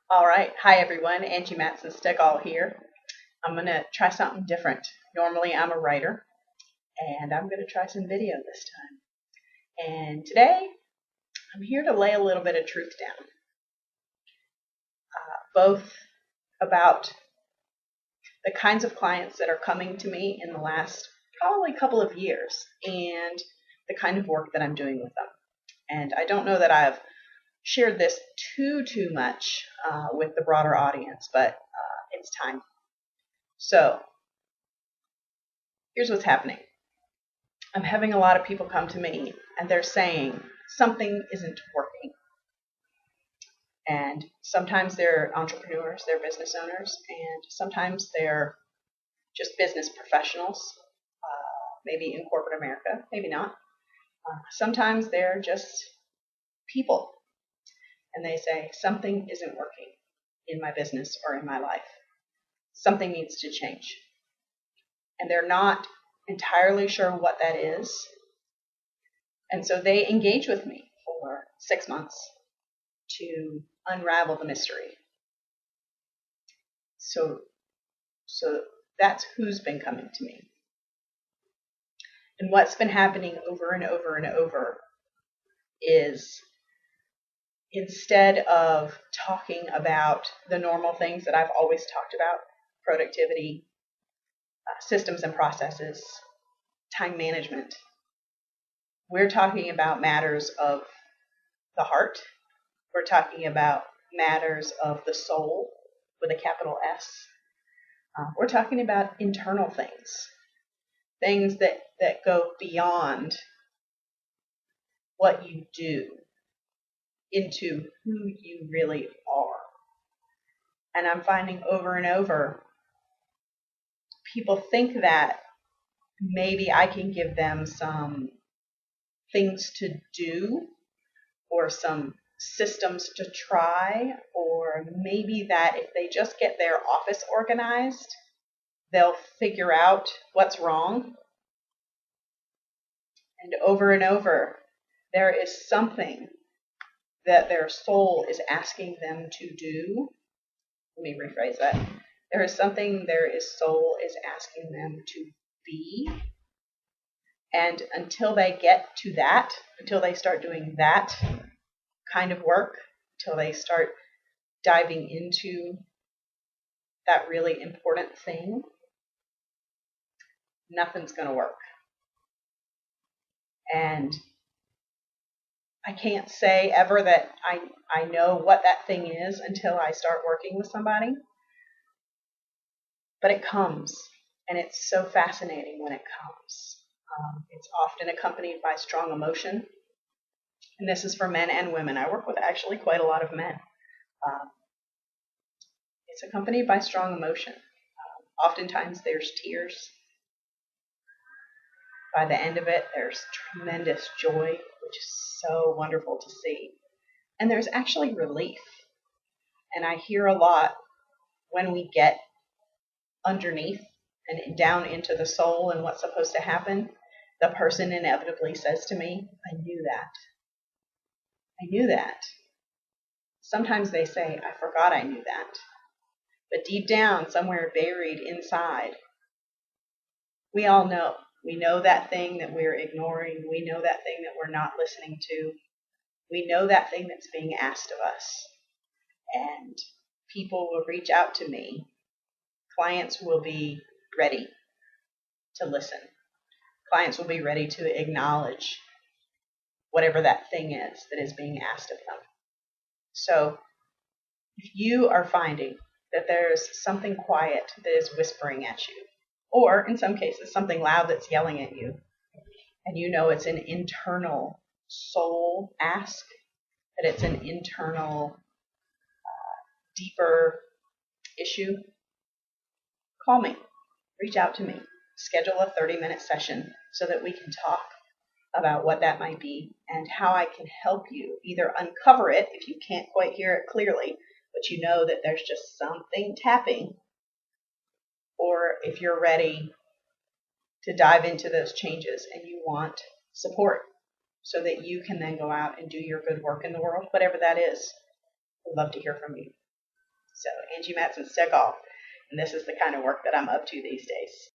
All right. Hi, everyone. Angie Mattson Stegall here. I'm going to try something different. Normally, I'm a writer, and I'm going to try some video this time. And today, I'm here to lay a little bit of truth down, both about the kinds of clients that are coming to me in the last probably couple of years and the kind of work that I'm doing with them. And I don't know that I've shared this too much with the broader audience, but it's time. So here's what's happening. I'm having a lot of people come to me and they're saying something isn't working. And sometimes they're entrepreneurs, they're business owners, and sometimes they're just business professionals, maybe in corporate America, maybe not. Sometimes they're just people, and they say something isn't working in my business or in my life. Something needs to change. And they're not entirely sure what that is. And so they engage with me for 6 months to unravel the mystery. So that's who's been coming to me. And what's been happening over and over is instead of talking about the normal things that I've always talked about, productivity, systems and processes, time management, we're talking about matters of the heart. We're talking about matters of the soul with a capital S. We're talking about internal things that go beyond what you do into who you really are. And I'm finding over and over, people think that maybe I can give them some things to do or some systems to try, or maybe that if they just get their office organized, they'll figure out what's wrong. And over, there is something that their soul is asking them to do. Let me rephrase that. There is something their soul is asking them to be. And until they get to that, until they start doing that kind of work, until they start diving into that really important thing, nothing's going to work. And I can't say ever that I know what that thing is until I start working with somebody. But it comes, and it's so fascinating when it comes. It's often accompanied by strong emotion. And this is for men and women. I work with actually quite a lot of men. It's accompanied by strong emotion. Oftentimes there's tears. By the end of it, there's tremendous joy, which is so wonderful to see. And there's actually relief. And I hear a lot when we get underneath and down into the soul and what's supposed to happen, the person inevitably says to me, I knew that. I knew that. Sometimes they say, I forgot I knew that. But deep down, somewhere buried inside, we all know. We know that thing that we're ignoring. We know that thing that we're not listening to. We know that thing that's being asked of us. And people will reach out to me. Clients will be ready to listen. Clients will be ready to acknowledge whatever that thing is that is being asked of them. So if you are finding that there's something quiet that is whispering at you, or in some cases something loud that's yelling at you, and you know it's an internal soul ask, that it's an internal deeper issue, call me, reach out to me, schedule a 30-minute session so that we can talk about what that might be and how I can help you either uncover it if you can't quite hear it clearly, but you know that there's just something tapping, or if you're ready to dive into those changes and you want support so that you can then go out and do your good work in the world, whatever that is. I'd love to hear from you. So Angie Mattson Stegall, and this is the kind of work that I'm up to these days.